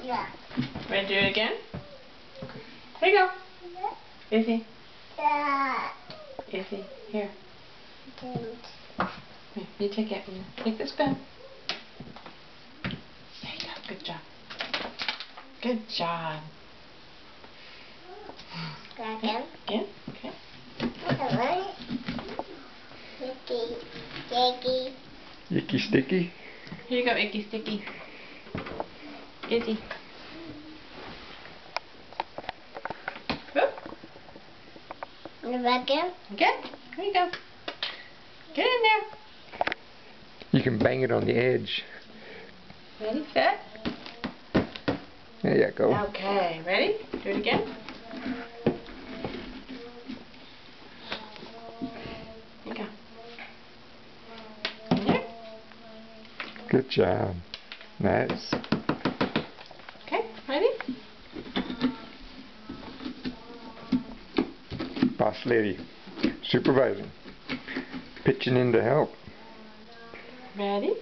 Yeah. Ready to do it again? Here you go. Izzy. Yeah. Izzy, here. Didn't. Here, you take it. Take this pen. There you go. Good job. Good job. Again. Again? Okay. Alright. Sticky. Sticky. Icky sticky. Here you go, Icky Sticky. Izzy. Whoop. Again. Again. Here you go. Get in there. You can bang it on the edge. Ready, set. There you go. Okay, ready? Do it again. Here you go. In there. Good job. Nice. Okay, ready? Boss lady. Supervising. Pitching in to help. Ready?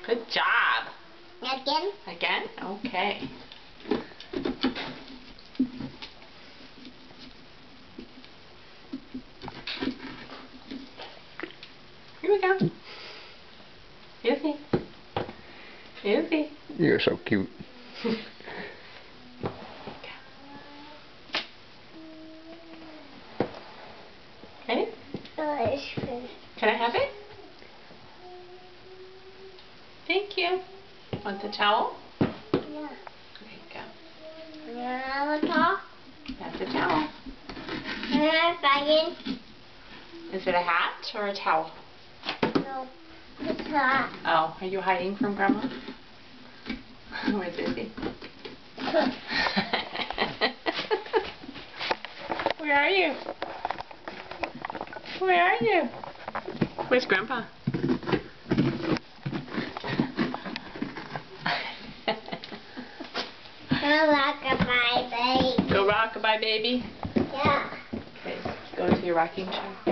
Good job. Again. Again? Okay. Here we go. Izzy. Izzy. You're so cute. Ready? Can I have it? Thank you. Want the towel? Yeah. There you go. Another top. That's the towel. Again. Is it a hat or a towel? No. It's hot. Oh, are you hiding from Grandma? Where's Izzy? Where are you? Where are you? Where's Grandpa? Rock-a-bye, baby. Go rock-a-bye, baby. Yeah. Okay, go to your rocking chair.